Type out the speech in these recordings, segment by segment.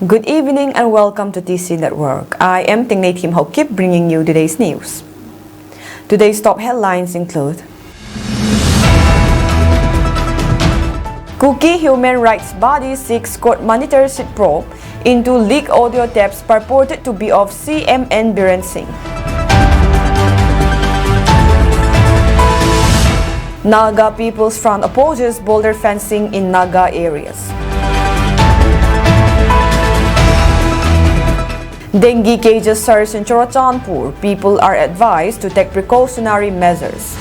Good evening and welcome to TC Network. I am Tingnay Kim Hokip bringing you today's news. Today's top headlines include Kuki human rights body seeks court monitorship probe into leaked audio tapes purported to be of CMN Biren Singh. Naga People's Front opposes boulder fencing in Naga areas. Dengue cases surge in Chorachandpur. People are advised to take precautionary measures.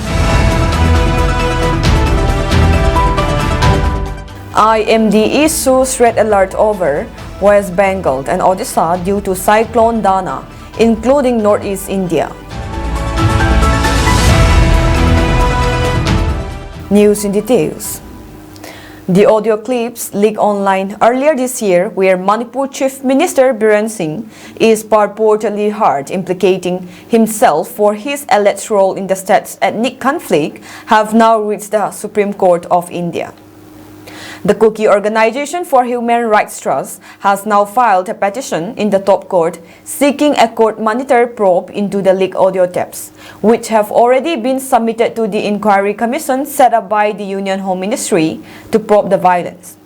IMD issues red alert over West Bengal and Odisha due to Cyclone Dana, including Northeast India. News in details. The audio clips leaked online earlier this year where Manipur Chief Minister Biren Singh is purportedly heard implicating himself for his alleged role in the state's ethnic conflict have now reached the Supreme Court of India. The Kuki Organization for Human Rights Trust has now filed a petition in the top court seeking a court-monitor probe into the leaked audio tapes, which have already been submitted to the inquiry commission set up by the Union Home Ministry to probe the violence.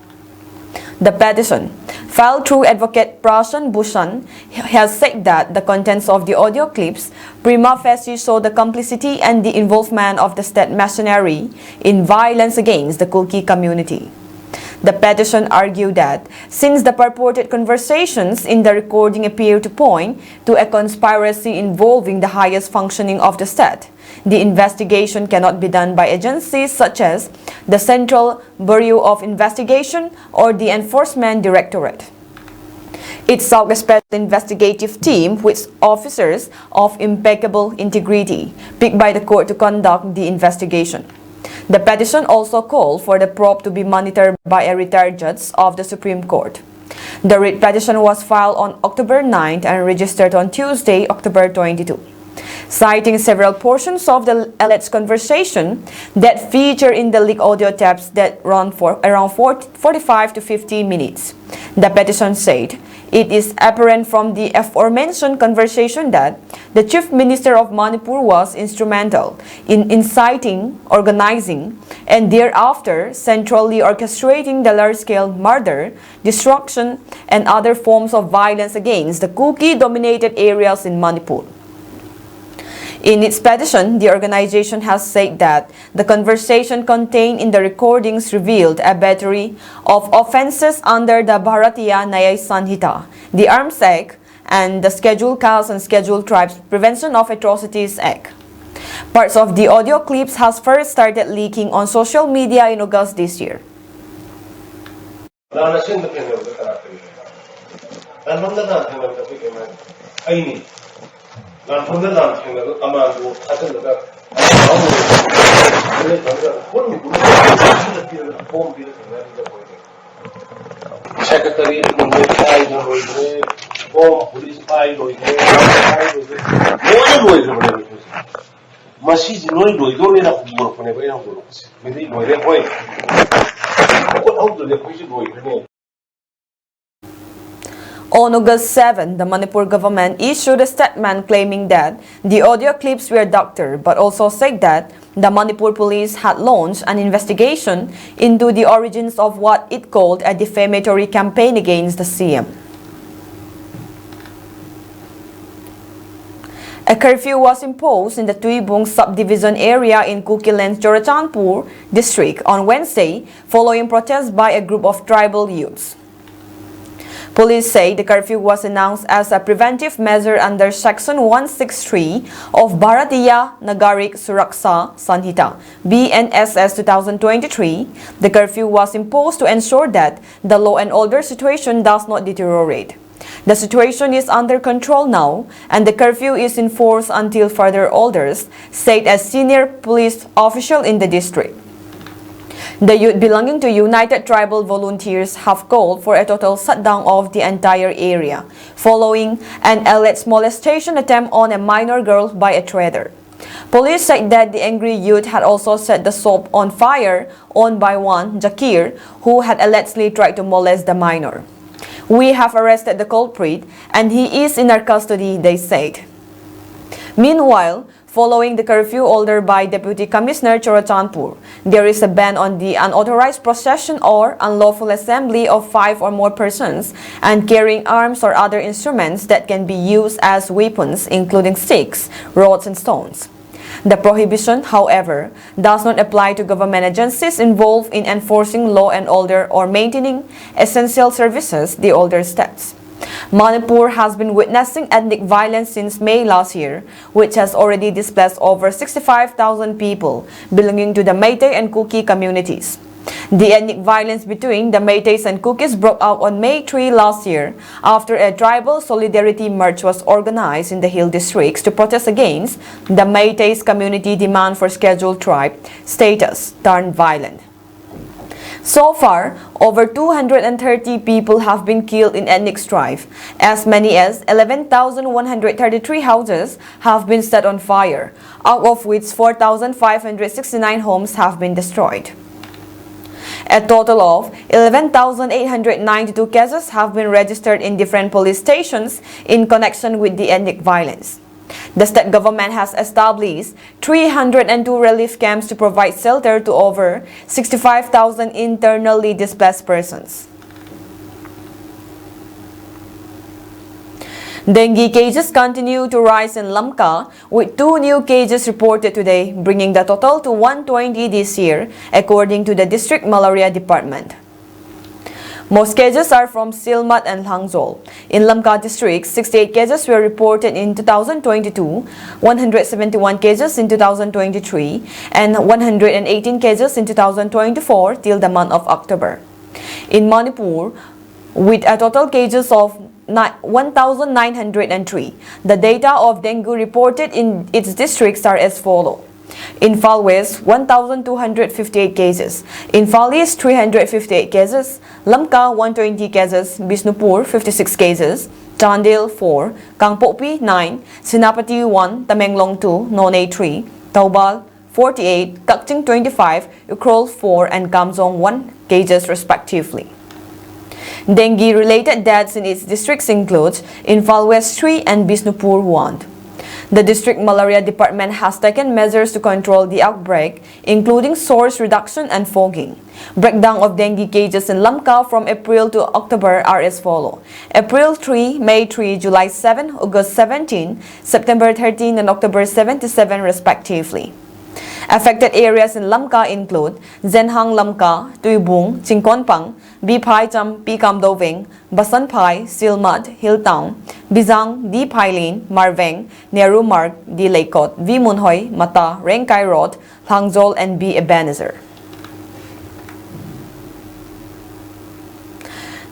The petition, filed through Advocate Prashan Bhushan, has said that the contents of the audio clips prima facie show the complicity and the involvement of the state machinery in violence against the Kuki community. The petition argued that since the purported conversations in the recording appear to point to a conspiracy involving the highest functioning of the state, the investigation cannot be done by agencies such as the Central Bureau of Investigation or the Enforcement Directorate. It sought a special investigative team with officers of impeccable integrity picked by the court to conduct the investigation. The petition also called for the probe to be monitored by a retired judge of the Supreme Court. The writ petition was filed on October 9 and registered on Tuesday, October 22. Citing several portions of the alleged conversation that feature in the leaked audio tapes that run for around 45 to 50 minutes. The petition said, it is apparent from the aforementioned conversation that the Chief Minister of Manipur was instrumental in inciting, organizing, and thereafter centrally orchestrating the large-scale murder, destruction, and other forms of violence against the Kuki-dominated areas in Manipur. In its petition, the organization has said that the conversation contained in the recordings revealed a battery of offenses under the Bharatiya Nyaya Sanhita, the Arms Act, and the Scheduled Castes and Scheduled Tribes Prevention of Atrocities Act. Parts of the audio clips has first started leaking on social media in August this year. Secretary police On August 7, the Manipur government issued a statement claiming that the audio clips were doctored, but also said that the Manipur police had launched an investigation into the origins of what it called a defamatory campaign against the CM. A curfew was imposed in the Tuibung subdivision area in Kukiland's Chorachandpur district on Wednesday following protests by a group of tribal youths. Police say the curfew was announced as a preventive measure under Section 163 of Bharatiya Nagarik Suraksha Sanhita (BNSS) 2023. The curfew was imposed to ensure that the law and order situation does not deteriorate. The situation is under control now, and the curfew is in force until further orders, said a senior police official in the district. The youth belonging to United Tribal Volunteers have called for a total shutdown of the entire area, following an alleged molestation attempt on a minor girl by a trader. Police said that the angry youth had also set the shop on fire owned by one, Jakir, who had allegedly tried to molest the minor. We have arrested the culprit and he is in our custody, they said. Meanwhile, following the curfew ordered by Deputy Commissioner Chorachandpur, there is a ban on the unauthorized possession or unlawful assembly of 5 or more persons and carrying arms or other instruments that can be used as weapons, including sticks, rods, and stones. The prohibition, however, does not apply to government agencies involved in enforcing law and order or maintaining essential services, the order states. Manipur has been witnessing ethnic violence since May last year, which has already displaced over 65,000 people belonging to the Meitei and Kuki communities. The ethnic violence between the Meiteis and Kukis broke out on May 3 last year after a tribal solidarity march was organized in the hill districts to protest against the Meiteis community demand for scheduled tribe status turned violent. So far, over 230 people have been killed in ethnic strife. As many as 11,133 houses have been set on fire, out of which 4,569 homes have been destroyed. A total of 11,892 cases have been registered in different police stations in connection with the ethnic violence. The state government has established 302 relief camps to provide shelter to over 65,000 internally displaced persons. Dengue cases continue to rise in Lamka, with 2 new cases reported today, bringing the total to 120 this year, according to the District Malaria Department. Most cases are from Silmat and Hangzhou. In Lamka district, 68 cases were reported in 2022, 171 cases in 2023, and 118 cases in 2024 till the month of October. In Manipur, with a total cases of 1,903, the data of dengue reported in its districts are as follows. In Phal West, 1,258 cases. In Phal East, 358 cases. Lamka, 120 cases. Bisnupur, 56 cases. Chandel, 4. Kangpokpi, 9. Sinapati, 1. Tamenglong, 2. Nonay, 3. Taubal, 48. Kakching, 25. Ukrol, 4. And Kamzong, 1 cases respectively. Dengue-related deaths in its districts include in Phal West 3 and Bisnupur 1. The District Malaria Department has taken measures to control the outbreak, including source reduction and fogging. Breakdown of dengue cases in Lamka from April to October are as follows. April 3, May 3, July 7, August 17, September 13, and October 7 to 7 respectively. Affected areas in Lamka include Zenhang Lamka, Tuibung, Chingkonpang, Bipai Cham, Pikam Doving, Basan Pai, Silmat, Hilltown, Bizang, Di Pailin, Marveng, Neru Mark, Di Laikot, V Munhoy, Mata, Rengkai Road, Hangzhou, and B Ebenezer.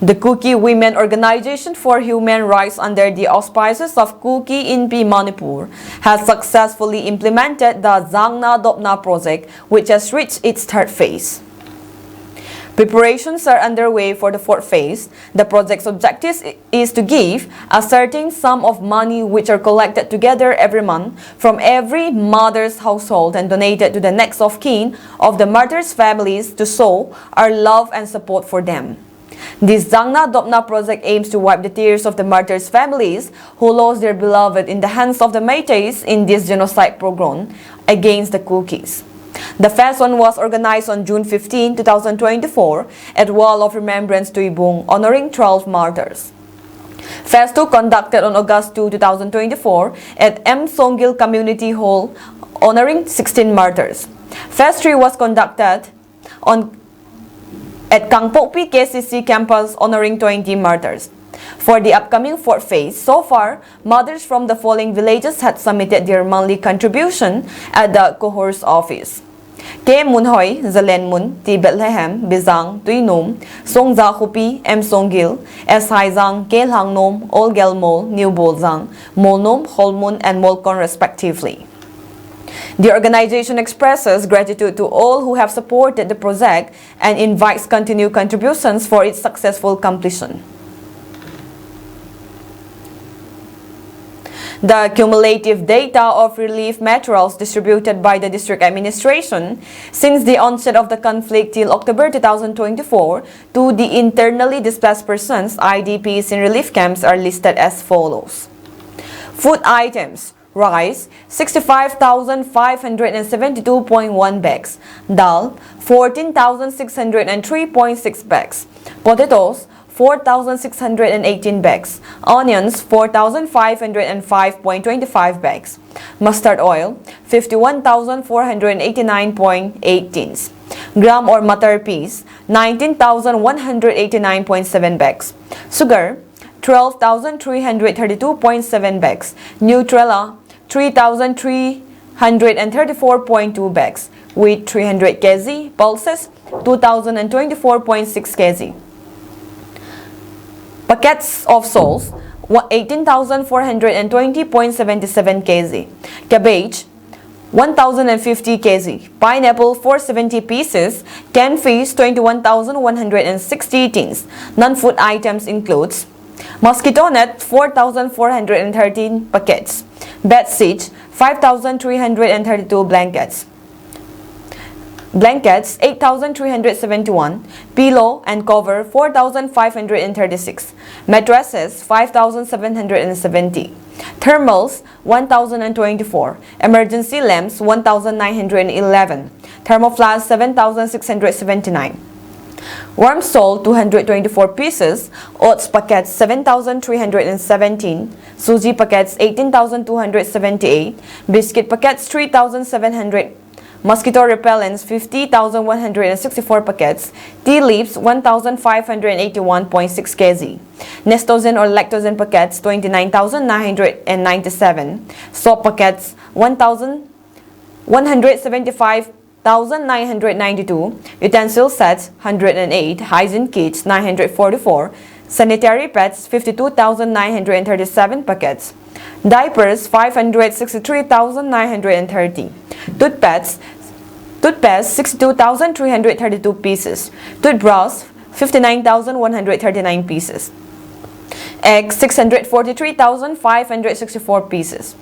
The Kuki Women Organization for Human Rights, under the auspices of Kuki Inpi Manipur, has successfully implemented the Zangna Dopna project, which has reached its 3rd phase. Preparations are underway for the 4th phase. The project's objective is to give a certain sum of money which are collected together every month from every mother's household and donated to the next of kin of the martyrs' families to show our love and support for them. This Zangna Dopna project aims to wipe the tears of the martyrs' families who lost their beloved in the hands of the Meiteis in this genocide pogrom against the Kukis. The first one was organized on June 15, 2024 at Wall of Remembrance Tuibung, honoring 12 martyrs. Phase 2 conducted on August 2, 2024 at M. Songil Community Hall, honoring 16 martyrs. Phase 3 was conducted at Kangpokpi KCC campus, honoring 20 martyrs. For the upcoming 4th phase, so far, mothers from the following villages had submitted their monthly contribution at the cohort's office. K. Munhoy, Zalenmun, T. Bethlehem, Bizang, Tuinom, Songza Hupi, M. Songil, S. Haizang, K. Langnom, Olgelmol, New Bolzang, Molnom, Holmun, and Molkon respectively. The organization expresses gratitude to all who have supported the project and invites continued contributions for its successful completion. The cumulative data of relief materials distributed by the district administration since the onset of the conflict till October 2024 to the internally displaced persons (IDPs) in relief camps are listed as follows. Food items: rice 65,572.1 bags, dal 14,603.6 bags, potatoes 4,618 bags, onions 4,505.25 bags, mustard oil 51,489.8 tins, gram or matar peas 19,189.7 bags, sugar 12,332.7 bags, Nutrella 3,334.2 bags, wheat 300 kg, pulses 2,024.6 kg. Packets of salts 18,420.77 kg, cabbage 1,050 kg, pineapple 470 pieces, canned fish 21,160 tins. Non-food items includes mosquito net 4,413 packets, bed sheets 5,332 blankets, 8,371, pillow and cover 4,536, mattresses 5,770, thermals 1,024, emergency lamps 1,911, thermoflask 7,679. Warm salt 224 pieces, oats packets 7,317, suji packets 18,278, biscuit packets 3,700, mosquito repellents 50,164 packets, tea leaves 1,581.6 kg, Nestogen or Lactogen packets 29,997, soap packets 1,175,992, utensil sets 108, hygiene kits 944, sanitary pads 52,937 packets, diapers 563,930, toothpaste 62,332 pieces, toothbrush 59,139 pieces, eggs 643,564 pieces.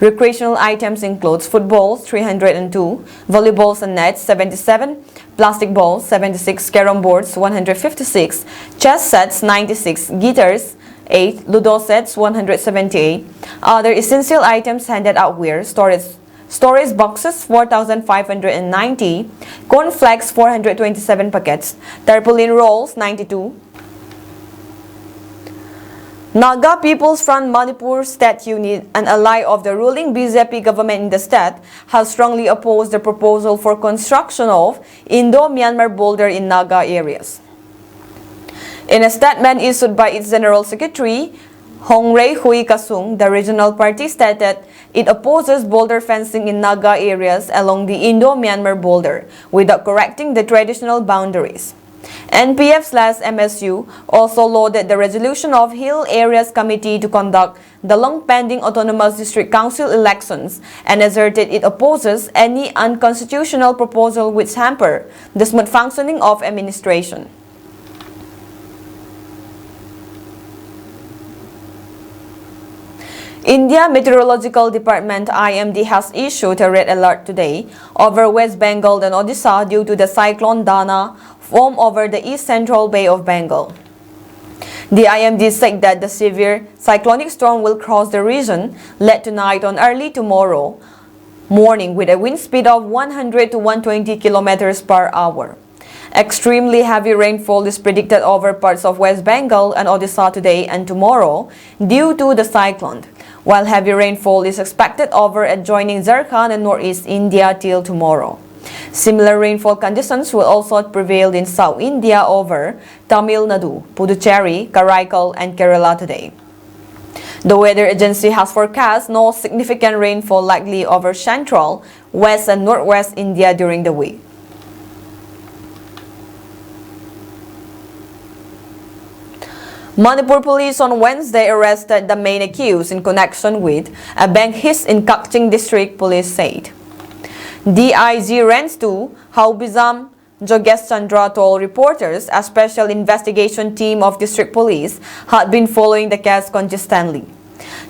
Recreational items includes footballs 302, volleyballs and nets 77, plastic balls 76, carom boards 156, chess sets 96, guitars 8, ludo sets 178. Other essential items handed out were storage boxes 4,590, cornflakes 427 packets, tarpaulin rolls 92. Naga People's Front Manipur State Unit, an ally of the ruling BJP government in the state, has strongly opposed the proposal for construction of Indo-Myanmar border in Naga areas. In a statement issued by its General Secretary, Hongray Hui Kasung, the regional party stated it opposes border fencing in Naga areas along the Indo-Myanmar border without correcting the traditional boundaries. NPF/MSU also lauded the resolution of Hill Areas Committee to conduct the long-pending Autonomous District Council elections and asserted it opposes any unconstitutional proposal which hamper the smooth functioning of administration. India Meteorological Department (IMD) has issued a red alert today over West Bengal and Odisha due to the Cyclone Dana formed over the east central Bay of Bengal. The IMD said that the severe cyclonic storm will cross the region late tonight on early tomorrow morning with a wind speed of 100 to 120 kilometers per hour. Extremely heavy rainfall is predicted over parts of West Bengal and Odisha today and tomorrow due to the cyclone, while heavy rainfall is expected over adjoining Jharkhand and northeast India till tomorrow. Similar rainfall conditions will also prevail in South India over Tamil Nadu, Puducherry, Karaikal and Kerala today. The weather agency has forecast no significant rainfall likely over central, west and northwest India during the week. Manipur police on Wednesday arrested the main accused in connection with a bank heist in Kakching district, police said. DIG Rens 2 Haubizam Jogesh Chandra told reporters a special investigation team of district police had been following the case consistently.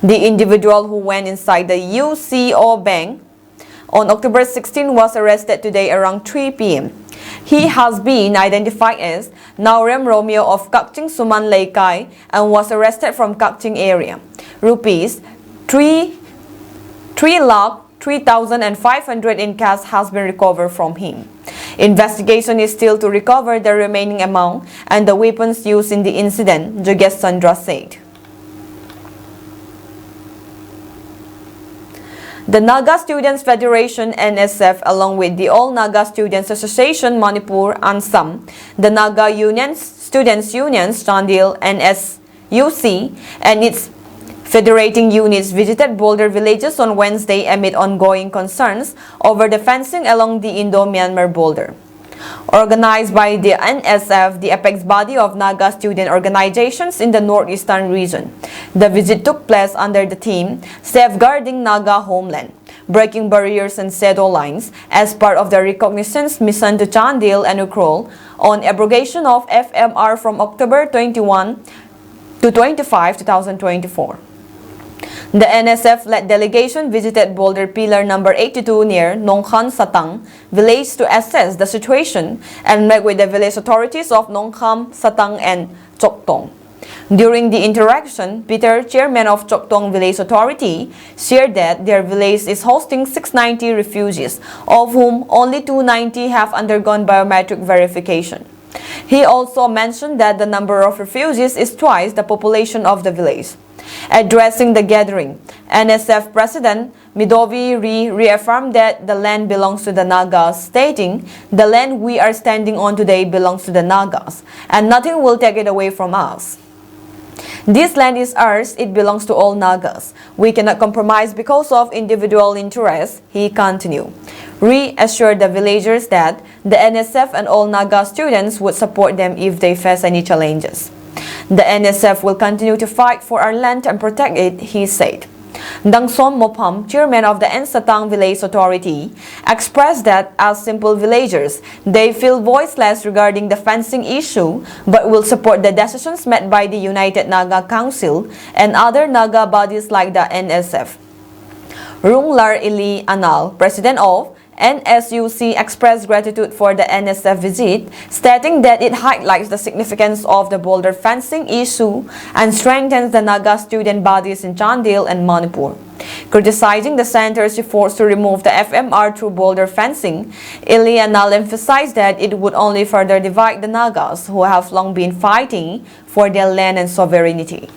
The individual who went inside the UCO bank on October 16 was arrested today around 3 p.m. He has been identified as Naurem Romeo of Kakching Suman Laikai and was arrested from Kakching area. Rupees 3,03,500 in cash has been recovered from him. Investigation is still to recover the remaining amount and the weapons used in the incident, Jogesh Chandra said. The Naga Students Federation NSF along with the All Naga Students Association Manipur Ansam, the Naga Students Unions Chandil NSUC and its federating units visited border villages on Wednesday amid ongoing concerns over the fencing along the Indo-Myanmar border. Organized by the NSF, the apex body of Naga student organizations in the northeastern region, the visit took place under the theme Safeguarding Naga Homeland, Breaking Barriers and Shadow Lines as part of the reconnaissance mission to Chandil and Ukhrul on abrogation of FMR from October 21 to 25, 2024. The NSF-led delegation visited Boulder Pillar number 82 near Nongkhan Satang village to assess the situation and met with the village authorities of Nongkham, Satang and Choktong. During the interaction, Peter, chairman of Choktong Village Authority, shared that their village is hosting 690 refugees, of whom only 290 have undergone biometric verification. He also mentioned that the number of refugees is twice the population of the village. Addressing the gathering, NSF President Midovi reaffirmed that the land belongs to the Nagas, stating, "The land we are standing on today belongs to the Nagas, and nothing will take it away from us. This land is ours, it belongs to all Nagas. We cannot compromise because of individual interests," he continued. Reassured the villagers that the NSF and all Naga students would support them if they face any challenges. The NSF will continue to fight for our land and protect it, he said. Dangsom Mopham, chairman of the Ensatang Village Authority, expressed that as simple villagers, they feel voiceless regarding the fencing issue but will support the decisions made by the United Naga Council and other Naga bodies like the NSF. Runglar Ili Anal, president of NSUC, expressed gratitude for the NSF visit, stating that it highlights the significance of the border fencing issue and strengthens the Naga student bodies in Chandil and Manipur. Criticizing the center's efforts to remove the FMR through border fencing, Ilianal emphasized that it would only further divide the Nagas, who have long been fighting for their land and sovereignty.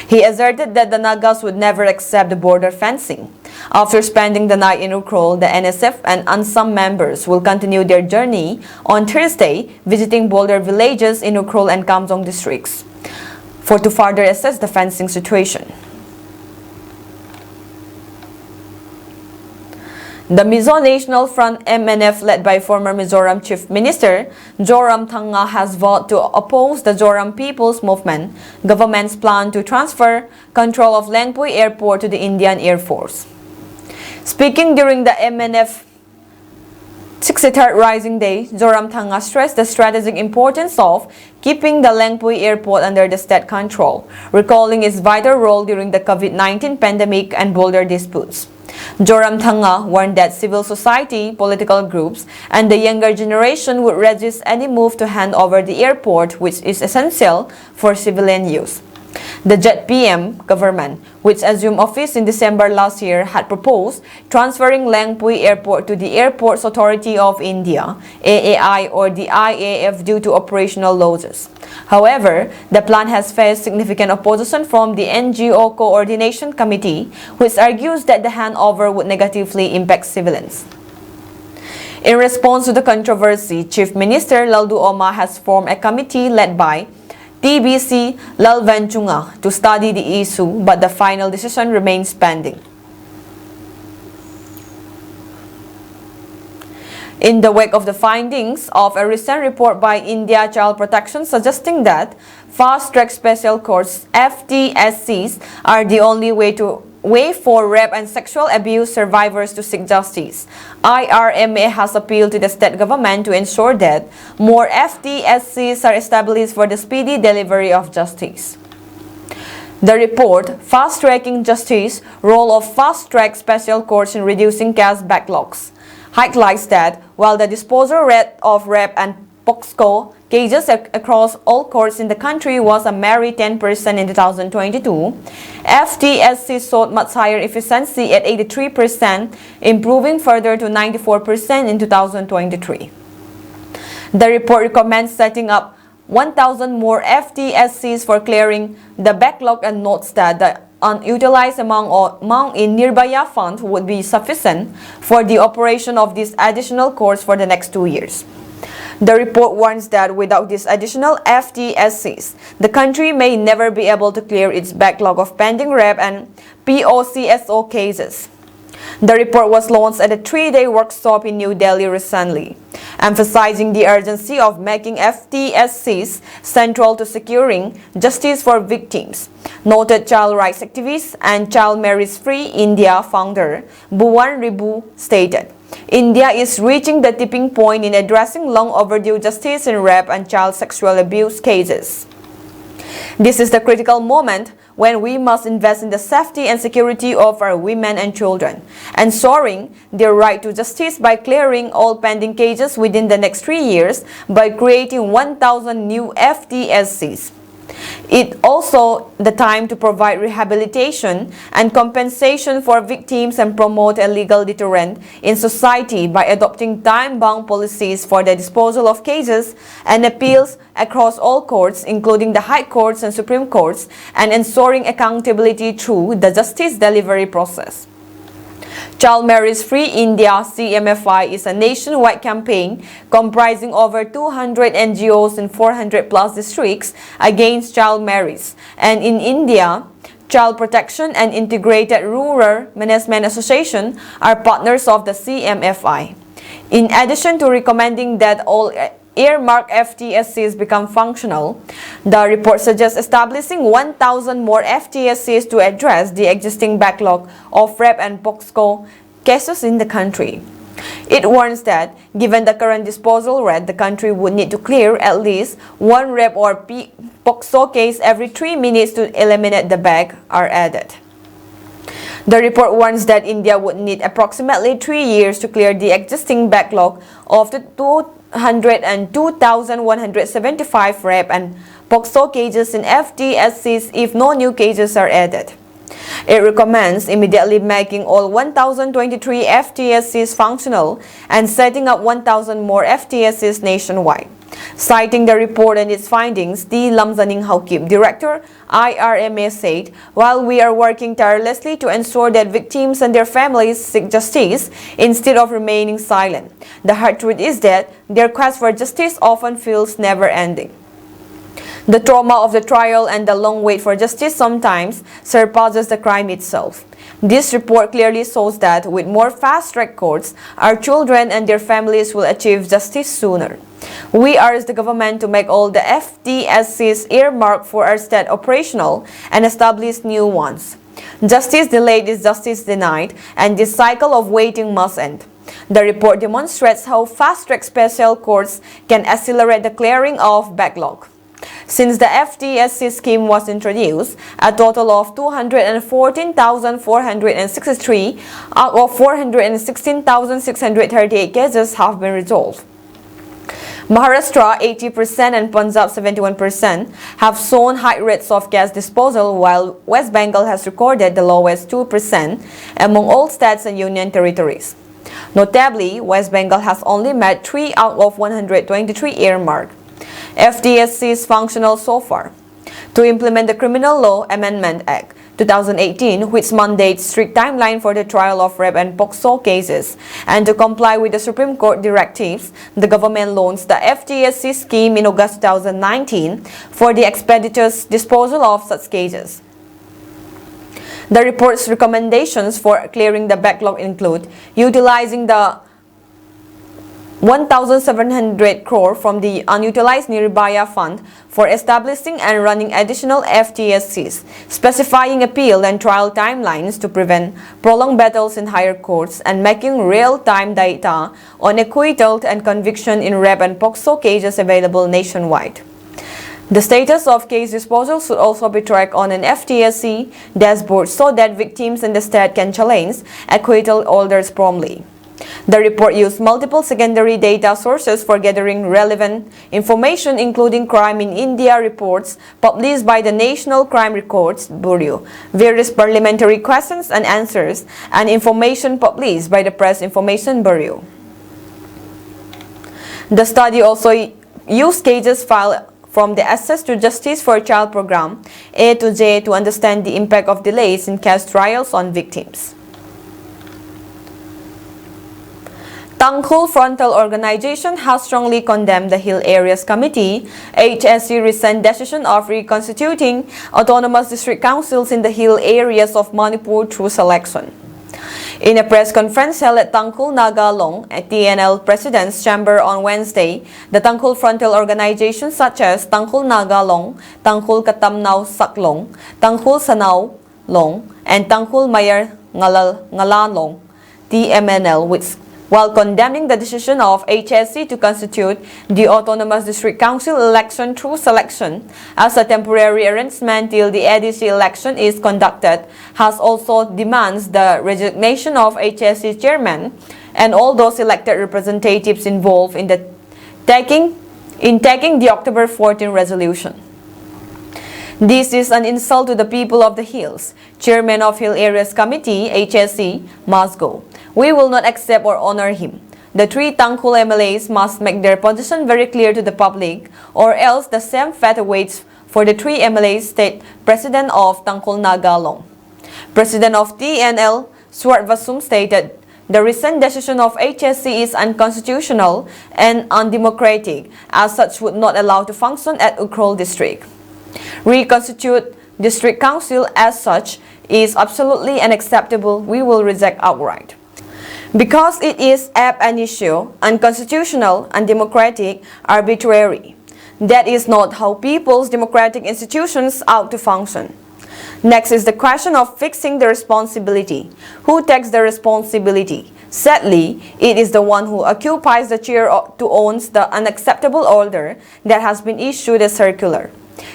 He asserted that the Nagas would never accept the border fencing. After spending the night in Ukhrul, the NSF and Ansam members will continue their journey on Thursday, visiting border villages in Ukhrul and Kamjong districts to further assess the fencing situation. The Mizo National Front MNF, led by former Mizoram Chief Minister Joram Thanga, has vowed to oppose the Joram People's Movement government's plan to transfer control of Lengpui Airport to the Indian Air Force. Speaking during the MNF 63rd Rising Day, Joram Thanga stressed the strategic importance of keeping the Lengpui Airport under the state control, recalling its vital role during the COVID-19 pandemic and border disputes. Joram Thanga warned that civil society, political groups, and the younger generation would resist any move to hand over the airport, which is essential for civilian use. The ZPM government, which assumed office in December last year, had proposed transferring Lengpui Airport to the Airports Authority of India, AAI, or the IAF due to operational losses. However, the plan has faced significant opposition from the NGO Coordination Committee, which argues that the handover would negatively impact civilians. In response to the controversy, Chief Minister Laldu Oma has formed a committee led by TBC Lalvenchunga to study the issue, but the final decision remains pending. In the wake of the findings of a recent report by India Child Protection suggesting that fast-track special courts (FTSCs) are the only way for rape and sexual abuse survivors to seek justice, IRMA has appealed to the state government to ensure that more FTSCs are established for the speedy delivery of justice. The report, Fast-Tracking Justice, Role of Fast-Track Special Courts in Reducing Case Backlogs, highlights that while the disposal rate of rape and POCSO cases across all courts in the country was a merry 10% in 2022, FTSC showed much higher efficiency at 83%, improving further to 94% in 2023. The report recommends setting up 1,000 more FTSCs for clearing the backlog and notes that the unutilized amount in Nirbhaya Fund would be sufficient for the operation of these additional courts for the next 2 years. The report warns that without these additional FTSCs, the country may never be able to clear its backlog of pending rape and POCSO cases. The report was launched at a 3-day workshop in New Delhi recently, emphasizing the urgency of making FTSCs central to securing justice for victims. Noted child rights activist and Child Marriage Free India founder Bhuvan Ribu stated, India is reaching the tipping point in addressing long overdue justice in rape and child sexual abuse cases. This is the critical moment when we must invest in the safety and security of our women and children, ensuring their right to justice by clearing all pending cases within the next 3 years by creating 1,000 new FTSCs. It's also the time to provide rehabilitation and compensation for victims and promote a legal deterrent in society by adopting time-bound policies for the disposal of cases and appeals across all courts, including the High Courts and Supreme Courts, and ensuring accountability through the justice delivery process. Child Marriage Free India (CMFI) is a nationwide campaign comprising over 200 NGOs in 400+ districts against child marriage. And in India, Child Protection and Integrated Rural Management Association are partners of the CMFI. In addition to recommending that all earmarked FTSCs become functional, the report suggests establishing 1,000 more FTSCs to address the existing backlog of rape and POCSO cases in the country. It warns that, given the current disposal rate, the country would need to clear at least one rape or POCSO case every 3 minutes to eliminate the bag are added. The report warns that India would need approximately 3 years to clear the existing backlog of the 202,175 rape and POCSO cases in FTSCs if no new cases are added. It recommends immediately making all 1,023 FTSCs functional and setting up 1,000 more FTSCs nationwide. Citing the report and its findings, the Lamzaning Haukip, Director, IRMA, said, "While we are working tirelessly to ensure that victims and their families seek justice instead of remaining silent, the hard truth is that their quest for justice often feels never-ending. The trauma of the trial and the long wait for justice sometimes surpasses the crime itself." This report clearly shows that with more fast-track courts, our children and their families will achieve justice sooner. We urge the government to make all the FTSCs earmarked for our state operational and establish new ones. Justice delayed is justice denied, and this cycle of waiting must end. The report demonstrates how fast-track special courts can accelerate the clearing of backlog. Since the FTSC scheme was introduced, a total of 214,463 out of 416,638 cases have been resolved. Maharashtra 80% and Punjab 71% have shown high rates of case disposal, while West Bengal has recorded the lowest 2% among all states and union territories. Notably, West Bengal has only met 3 out of 123 earmarked FTSCs functional so far. To implement the Criminal Law Amendment Act 2018, which mandates strict timeline for the trial of rape and POCSO cases, and to comply with the Supreme Court directives, the government launched the FTSC scheme in August 2019 for the expeditious disposal of such cases. The report's recommendations for clearing the backlog include utilizing the 1,700 crore from the unutilized Nirbhaya Fund for establishing and running additional FTSCs, specifying appeal and trial timelines to prevent prolonged battles in higher courts, and making real-time data on acquittal and conviction in rape and POCSO cases available nationwide. The status of case disposal should also be tracked on an FTSC dashboard so that victims and the state can challenge acquittal orders promptly. The report used multiple secondary data sources for gathering relevant information, including Crime in India reports published by the National Crime Records Bureau, various parliamentary questions and answers, and information published by the Press Information Bureau. The study also used cases filed from the Access to Justice for Child program A to J to understand the impact of delays in case trials on victims. Tangkhul Frontal Organization has strongly condemned the Hill Areas Committee HSC recent decision of reconstituting autonomous district councils in the hill areas of Manipur through selection. In a press conference held at Tangkhul Naga Long at TNL President's Chamber on Wednesday, the Tangkhul Frontal Organizations such as Tangkhul Naga Long, Tangkhul Katamnao Saklong, Tangkhul Sanao Long, and Tangkhul Mayar Ngalalong, TMNL, while condemning the decision of HSC to constitute the Autonomous District Council election through selection as a temporary arrangement till the ADC election is conducted, has also demands the resignation of HSC chairman and all those elected representatives involved in taking the October 14 resolution. This is an insult to the people of the hills. Chairman of Hill Areas Committee, HSC, must go. We will not accept or honor him. The three Tangkhul MLAs must make their position very clear to the public, or else the same fate awaits for the three MLAs, state President of Tangkhul Naga Long. President of TNL, Swartvasum, stated, the recent decision of HSC is unconstitutional and undemocratic, as such would not allow to function at Ukhrul district. Reconstitute district council as such is absolutely unacceptable. We will reject outright. Because it is ab initio, unconstitutional, undemocratic, arbitrary. That is not how people's democratic institutions ought to function. Next is the question of fixing the responsibility. Who takes the responsibility? Sadly, it is the one who occupies the chair to owns the unacceptable order that has been issued as circular,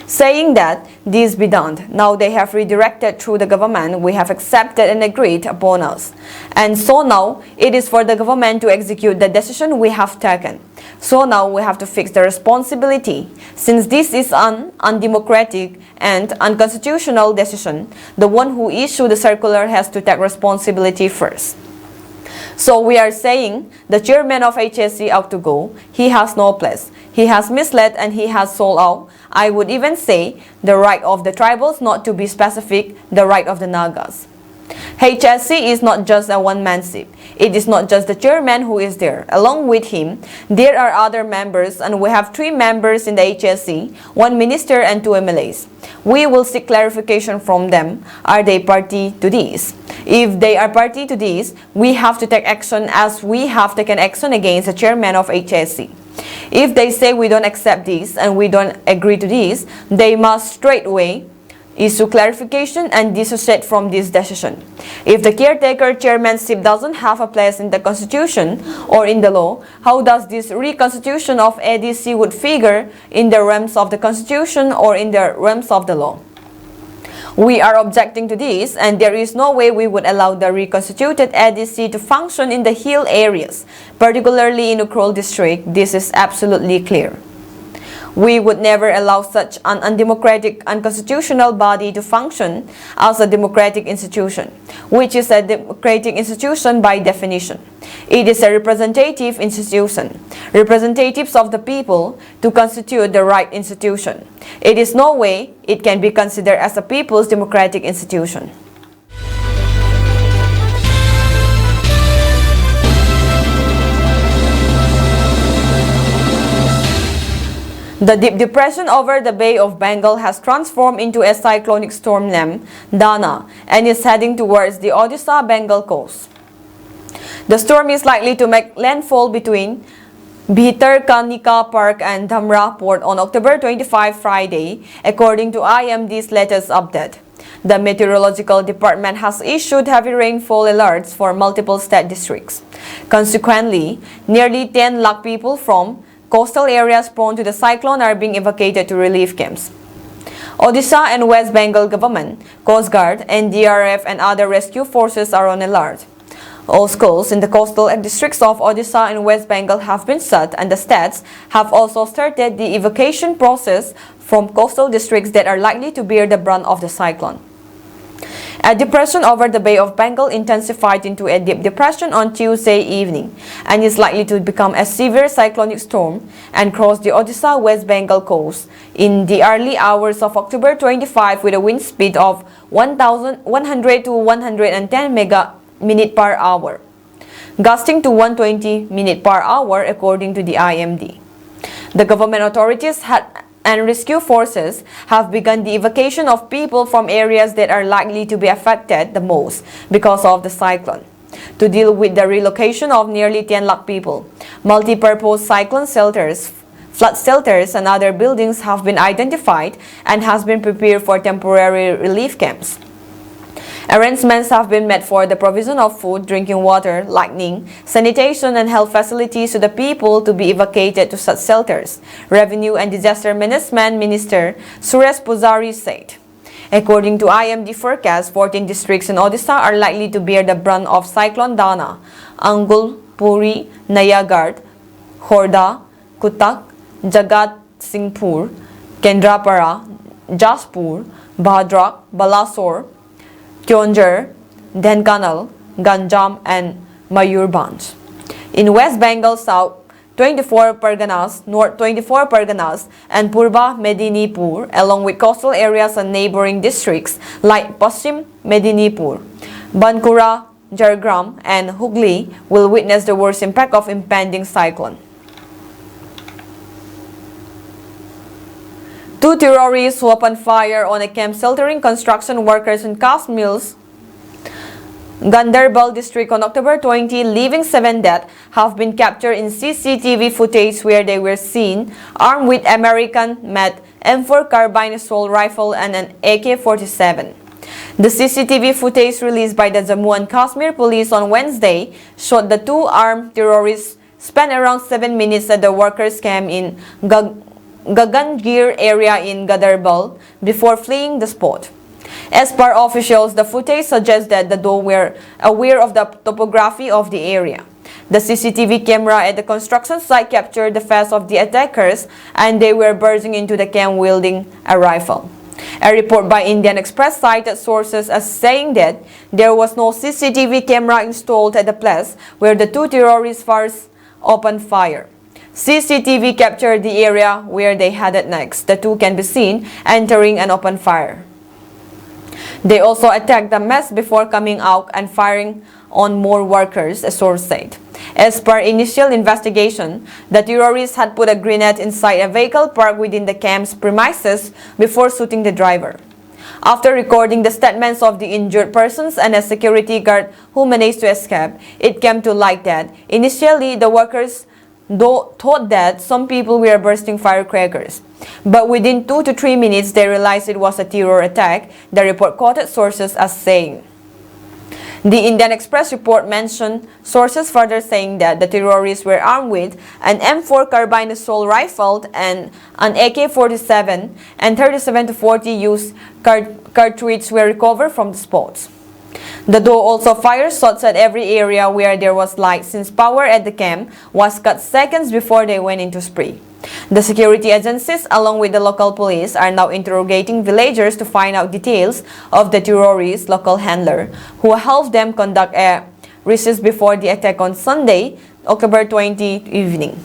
saying that this be done. Now they have redirected through the government. We have accepted and agreed upon us. And so now it is for the government to execute the decision we have taken. So now we have to fix the responsibility. Since this is an undemocratic and unconstitutional decision, the one who issued the circular has to take responsibility first. So we are saying the chairman of HSC ought to go. He has no place. He has misled and he has sold out. I would even say the right of the tribals, not to be specific, the right of the Nagas. HSC is not just a one-man ship. It is not just the chairman who is there. Along with him, there are other members, and we have 3 members in the HSC, 1 minister and 2 MLAs. We will seek clarification from them. Are they party to this? If they are party to this, we have to take action as we have taken action against the chairman of HSC. If they say we don't accept this and we don't agree to this, they must straightway issue clarification and dissociate from this decision. If the caretaker chairmanship doesn't have a place in the constitution or in the law, how does this reconstitution of ADC would figure in the realms of the constitution or in the realms of the law? We are objecting to this, and there is no way we would allow the reconstituted ADC to function in the hill areas, particularly in Ukhrul district. This is absolutely clear. We would never allow such an undemocratic, unconstitutional body to function as a democratic institution, which is a democratic institution by definition. It is a representative institution, representatives of the people to constitute the right institution. It is no way it can be considered as a people's democratic institution. The deep depression over the Bay of Bengal has transformed into a cyclonic storm named Dana and is heading towards the Odisha Bengal coast. The storm is likely to make landfall between Bhitarkanika Park and Dhamra Port on October 25, Friday, according to IMD's latest update. The Meteorological Department has issued heavy rainfall alerts for multiple state districts. Consequently, nearly 10 lakh people from coastal areas prone to the cyclone are being evacuated to relief camps. Odisha and West Bengal government, Coast Guard, NDRF and other rescue forces are on alert. All schools in the coastal districts of Odisha and West Bengal have been shut, and the states have also started the evacuation process from coastal districts that are likely to bear the brunt of the cyclone. A depression over the Bay of Bengal intensified into a deep depression on Tuesday evening and is likely to become a severe cyclonic storm and cross the Odisha-West Bengal coast in the early hours of October 25 with a wind speed of 100 to 110 minute per hour, gusting to 120 minute per hour according to the IMD. The government authorities and rescue forces have begun the evacuation of people from areas that are likely to be affected the most because of the cyclone. To deal with the relocation of nearly 10 lakh people, multi-purpose cyclone shelters, flood shelters and other buildings have been identified and has been prepared for temporary relief camps. Arrangements have been made for the provision of food, drinking water, lighting, sanitation and health facilities to the people to be evacuated to such shelters, Revenue and Disaster Management Minister Suresh Pujari said. According to IMD forecast, 14 districts in Odisha are likely to bear the brunt of Cyclone Dana: Angul, Puri, Nayagarh, Khorda, Cuttack, Jagat Singhpur, Kendrapara, Jaspur, Bhadrak, Balasore, Kyonjhar, Dhenkanal, Ganjam and Mayurbhanj. In West Bengal, South 24 Parganas, North 24 Parganas and Purba Medinipur, along with coastal areas and neighboring districts like Paschim Medinipur, Bankura, Jhargram and Hooghly will witness the worst impact of impending cyclone. Two terrorists who opened fire on a camp sheltering construction workers in Kashmir's Gandarbal district on October 20, leaving 7 dead, have been captured in CCTV footage where they were seen armed with American-made M4 carbine assault rifle and an AK-47. The CCTV footage released by the Jammu and Kashmir police on Wednesday showed the two armed terrorists spent around 7 minutes at the workers' camp in Gagangir area in Gandarbal before fleeing the spot. As per officials, the footage suggests that the duo were aware of the topography of the area. The CCTV camera at the construction site captured the face of the attackers and they were bursting into the camp wielding a rifle. A report by Indian Express cited sources as saying that there was no CCTV camera installed at the place where the two terrorists first opened fire. CCTV captured the area where they headed next. The two can be seen entering and open fire. They also attacked the mess before coming out and firing on more workers, a source said. As per initial investigation, the terrorists had put a grenade inside a vehicle parked within the camp's premises before shooting the driver. After recording the statements of the injured persons and a security guard who managed to escape, it came to light that initially the workers thought that some people were bursting firecrackers. But within 2 to 3 minutes, they realized it was a terror attack, the report quoted sources as saying. The Indian Express report mentioned sources further saying that the terrorists were armed with an M4 carbine assault rifle and an AK-47 and 37 to 40 used cartridges were recovered from the spots. The duo also fired shots at every area where there was light since power at the camp was cut seconds before they went into spree. The security agencies along with the local police are now interrogating villagers to find out details of the terrorists' local handler who helped them conduct a recess before the attack on Sunday, October 20 evening.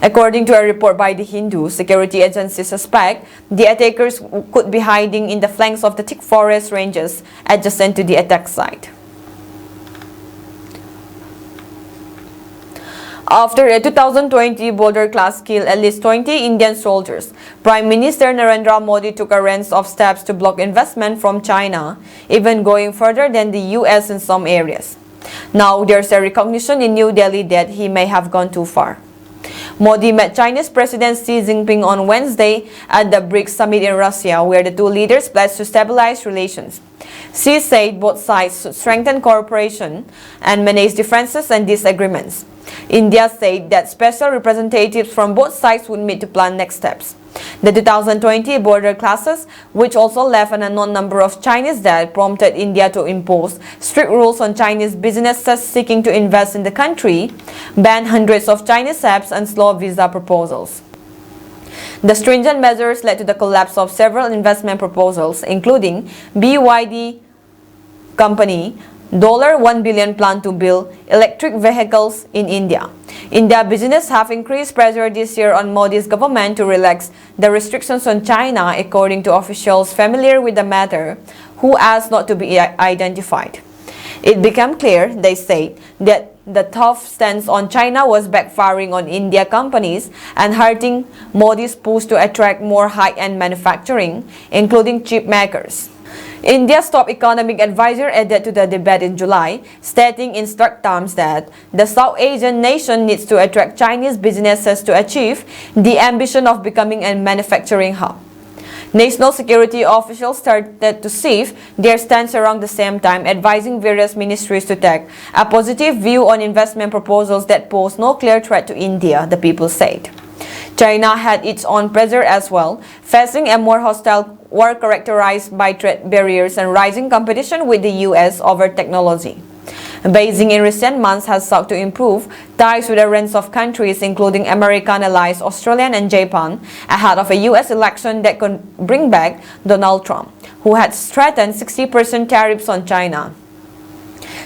According to a report by The Hindu, security agencies suspect the attackers could be hiding in the flanks of the thick forest ranges adjacent to the attack site. After a 2020 border clash killed at least 20 Indian soldiers, Prime Minister Narendra Modi took a range of steps to block investment from China, even going further than the US in some areas. Now there's a recognition in New Delhi that he may have gone too far. Modi met Chinese President Xi Jinping on Wednesday at the BRICS summit in Russia, where the two leaders pledged to stabilize relations. Xi said both sides should strengthen cooperation and manage differences and disagreements. India said that special representatives from both sides would meet to plan next steps. The 2020 border clashes, which also left an unknown number of Chinese dead, prompted India to impose strict rules on Chinese businesses seeking to invest in the country, ban hundreds of Chinese apps, and slow visa proposals. The stringent measures led to the collapse of several investment proposals, including BYD company $1 billion plan to build electric vehicles in India. India business have increased pressure this year on Modi's government to relax the restrictions on China, according to officials familiar with the matter, who asked not to be identified. It became clear, they said, that the tough stance on China was backfiring on India companies and hurting Modi's push to attract more high-end manufacturing, including chip makers. India's top economic advisor added to the debate in July, stating in stark terms that the South Asian nation needs to attract Chinese businesses to achieve the ambition of becoming a manufacturing hub. National security officials started to shift their stance around the same time, advising various ministries to take a positive view on investment proposals that pose no clear threat to India, the people said. China had its own pressure as well, facing a more hostile war characterized by trade barriers and rising competition with the US over technology. Beijing in recent months has sought to improve ties with a range of countries, including American allies Australia and Japan, ahead of a US election that could bring back Donald Trump, who had threatened 60% tariffs on China.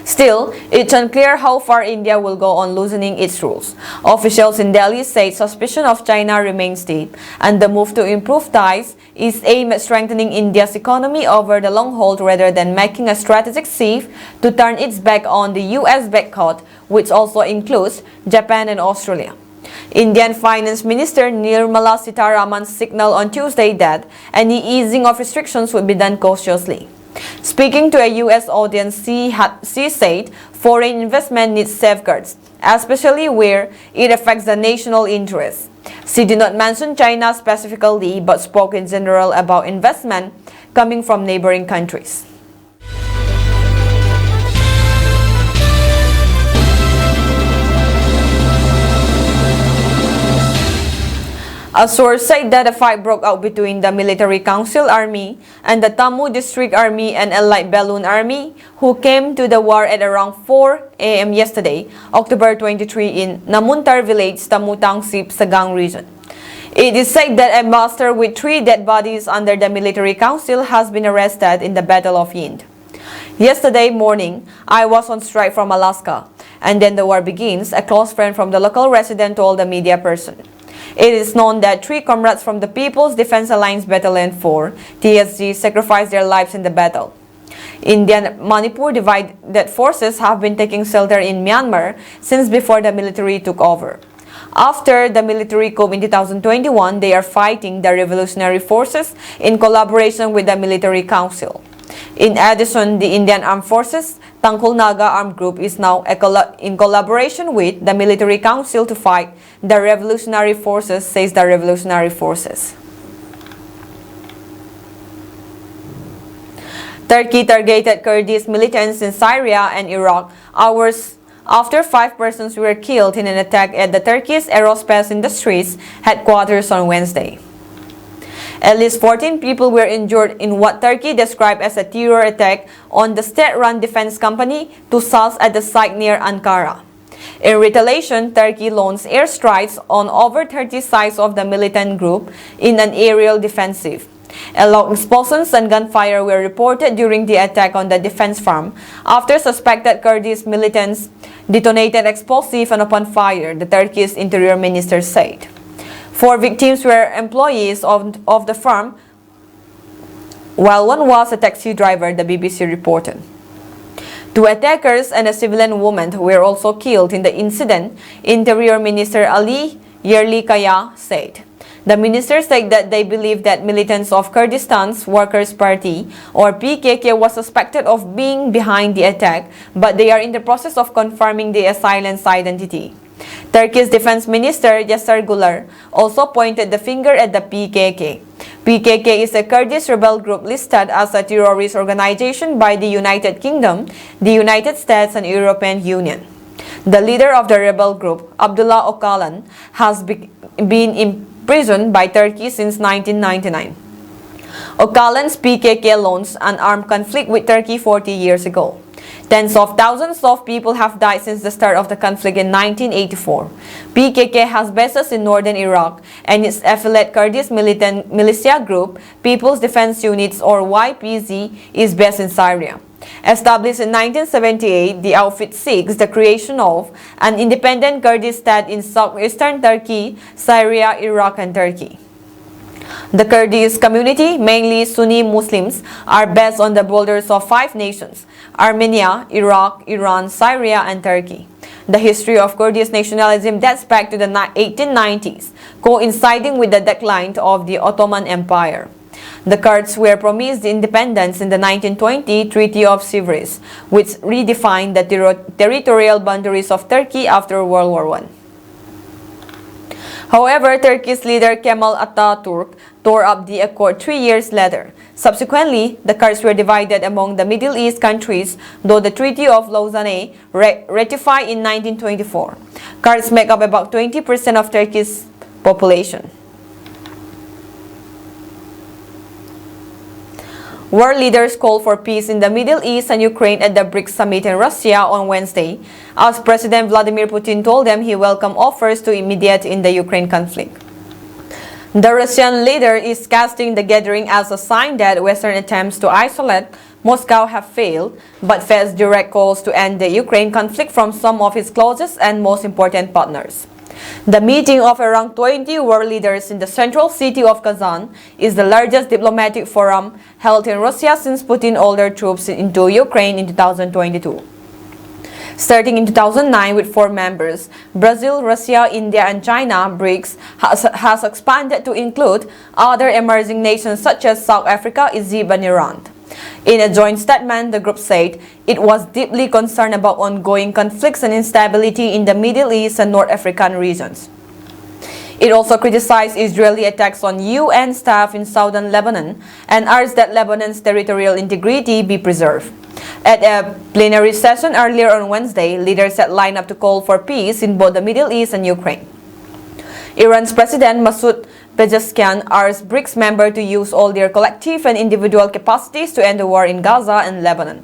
Still, it's unclear how far India will go on loosening its rules. Officials in Delhi said suspicion of China remains deep, and the move to improve ties is aimed at strengthening India's economy over the long haul rather than making a strategic shift to turn its back on the US backcourt, which also includes Japan and Australia. Indian Finance Minister Nirmala Sitharaman signaled on Tuesday that any easing of restrictions would be done cautiously. Speaking to a US audience, she said foreign investment needs safeguards, especially where it affects the national interest. She did not mention China specifically, but spoke in general about investment coming from neighboring countries. A source said that a fight broke out between the Military Council Army and the Tamil District Army and Allied Balloon Army, who came to the war at around 4 a.m. yesterday, October 23, in Namuntar village, Tamu Township, Sagang region. It is said that a master with 3 dead bodies under the Military Council has been arrested in the Battle of Yind. Yesterday morning, I was on strike from Alaska, and then the war begins, a close friend from the local resident told the media person. It is known that 3 comrades from the People's Defense Alliance Battalion 4, TSG, sacrificed their lives in the battle. Indian Manipur divided forces have been taking shelter in Myanmar since before the military took over. After the military coup in 2021, they are fighting the revolutionary forces in collaboration with the military council. In addition, the Indian Armed Forces Tangkol Naga armed group is now in collaboration with the military council to fight the revolutionary forces, says the revolutionary forces. Turkey targeted Kurdish militants in Syria and Iraq hours after 5 persons were killed in an attack at the Turkish aerospace industry's headquarters on Wednesday. At least 14 people were injured in what Turkey described as a terror attack on the state-run defense company Tusas at the site near Ankara. In retaliation, Turkey launched airstrikes on over 30 sites of the militant group in an aerial defensive. Loud explosions and gunfire were reported during the attack on the defense farm after suspected Kurdish militants detonated explosives and opened fire, the Turkish interior minister said. 4 victims were employees of the firm, while one was a taxi driver, the BBC reported. 2 attackers and a civilian woman were also killed in the incident, Interior Minister Ali Yerlikaya said. The minister said that they believe that militants of Kurdistan's Workers' Party, or PKK, was suspected of being behind the attack, but they are in the process of confirming the assailant's identity. Turkey's Defense Minister Yasser Güler also pointed the finger at the PKK. PKK is a Kurdish rebel group listed as a terrorist organization by the United Kingdom, the United States, and European Union. The leader of the rebel group, Abdullah Öcalan, has been imprisoned by Turkey since 1999. Öcalan's PKK launched an armed conflict with Turkey 40 years ago. Tens of thousands of people have died since the start of the conflict in 1984. PKK has bases in northern Iraq, and its affiliate Kurdish militia group, People's Defense Units or YPG, is based in Syria. Established in 1978, the outfit seeks the creation of an independent Kurdish state in southeastern Turkey, Syria, Iraq, and Turkey. The Kurdish community, mainly Sunni Muslims, are based on the borders of 5 nations: Armenia, Iraq, Iran, Syria, and Turkey. The history of Kurdish nationalism dates back to the 1890s, coinciding with the decline of the Ottoman Empire. The Kurds were promised independence in the 1920 Treaty of Sivris, which redefined the territorial boundaries of Turkey after World War I. However, Turkey's leader Kemal Atatürk tore up the accord 3 years later. Subsequently, the Kurds were divided among the Middle East countries, though the Treaty of Lausanne ratified in 1924. Kurds make up about 20% of Turkey's population. World leaders called for peace in the Middle East and Ukraine at the BRICS summit in Russia on Wednesday, as President Vladimir Putin told them he welcomed offers to mediate in the Ukraine conflict. The Russian leader is casting the gathering as a sign that Western attempts to isolate Moscow have failed, but faced direct calls to end the Ukraine conflict from some of his closest and most important partners. The meeting of around 20 world leaders in the central city of Kazan is the largest diplomatic forum held in Russia since Putin ordered troops into Ukraine in 2022. Starting in 2009 with 4 members, Brazil, Russia, India, and China, BRICS has expanded to include other emerging nations such as South Africa, Egypt, and Iran. In a joint statement, the group said it was deeply concerned about ongoing conflicts and instability in the Middle East and North African regions. It also criticized Israeli attacks on UN staff in southern Lebanon and urged that Lebanon's territorial integrity be preserved. At a plenary session earlier on Wednesday, leaders had lined up to call for peace in both the Middle East and Ukraine. Iran's President Masoud Pezeshkian urged BRICS members to use all their collective and individual capacities to end the war in Gaza and Lebanon.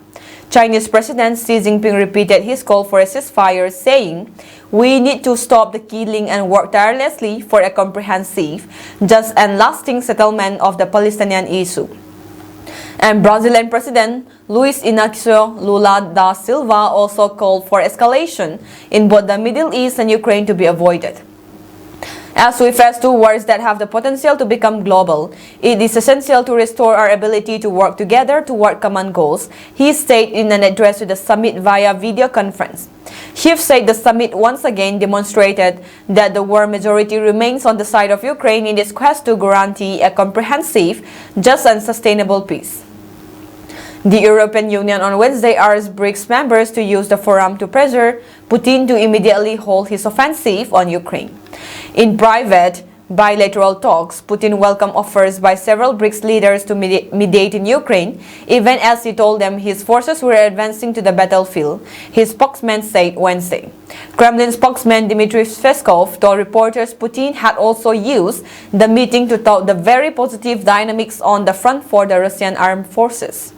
Chinese President Xi Jinping repeated his call for a ceasefire, saying, "We need to stop the killing and work tirelessly for a comprehensive, just and lasting settlement of the Palestinian issue." And Brazilian President Luiz Inácio Lula da Silva also called for escalation in both the Middle East and Ukraine to be avoided. As we face 2 wars that have the potential to become global, it is essential to restore our ability to work together toward common goals, he stated in an address to the summit via video conference. He said the summit once again demonstrated that the war majority remains on the side of Ukraine in its quest to guarantee a comprehensive, just and sustainable peace. The European Union on Wednesday urged BRICS members to use the forum to pressure Putin to immediately halt his offensive on Ukraine. In private, bilateral talks, Putin welcomed offers by several BRICS leaders to mediate in Ukraine, even as he told them his forces were advancing to the battlefield, his spokesman said Wednesday. Kremlin spokesman Dmitry Peskov told reporters Putin had also used the meeting to tout the very positive dynamics on the front for the Russian armed forces.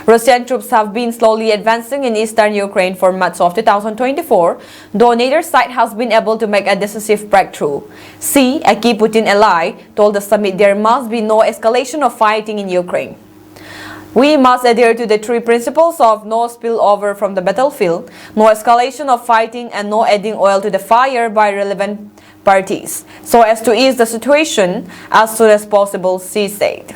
Russian troops have been slowly advancing in eastern Ukraine for much of 2024, though neither side has been able to make a decisive breakthrough. Xi, a key Putin ally, told the summit there must be no escalation of fighting in Ukraine. "We must adhere to the 3 principles of no spillover from the battlefield, no escalation of fighting, and no adding oil to the fire by relevant parties, so as to ease the situation as soon as possible," Xi said.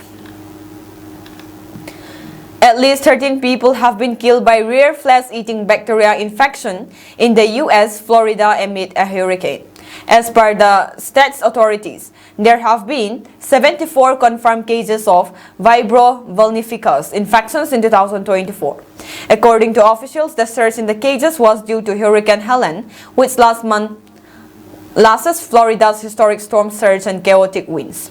At least 13 people have been killed by rare flesh-eating bacteria infection in the U.S. Florida amid a hurricane. As per the state's authorities, there have been 74 confirmed cases of Vibrio vulnificus infections in 2024. According to officials, the surge in the cases was due to Hurricane Helen, which last month lasted Florida's historic storm surge and chaotic winds.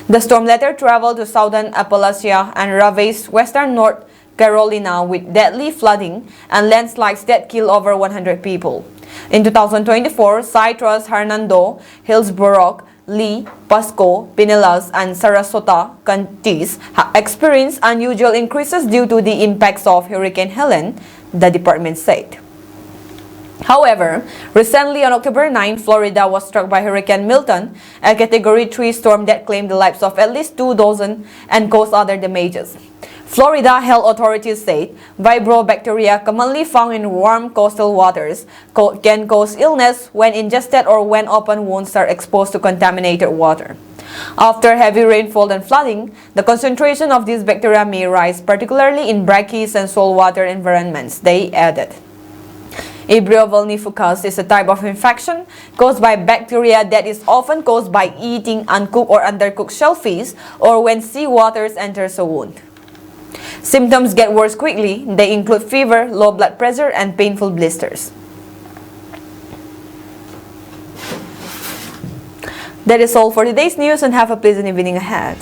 The storm later traveled to southern Appalachia and ravaged western North Carolina with deadly flooding and landslides that kill over 100 people. In 2024, Citrus, Hernando, Hillsborough, Lee, Pasco, Pinellas, and Sarasota counties experienced unusual increases due to the impacts of Hurricane Helen, the department said. However, recently on October 9, Florida was struck by Hurricane Milton, a Category 3 storm that claimed the lives of at least 2 dozen and caused other damages. Florida health authorities said vibrobacteria commonly found in warm coastal waters can cause illness when ingested or when open wounds are exposed to contaminated water. After heavy rainfall and flooding, the concentration of these bacteria may rise, particularly in brackish and saltwater environments, they added. Vibrio vulnificus is a type of infection caused by bacteria that is often caused by eating uncooked or undercooked shellfish or when sea waters enters a wound. Symptoms get worse quickly. They include fever, low blood pressure, and painful blisters. That is all for today's news, and have a pleasant evening ahead.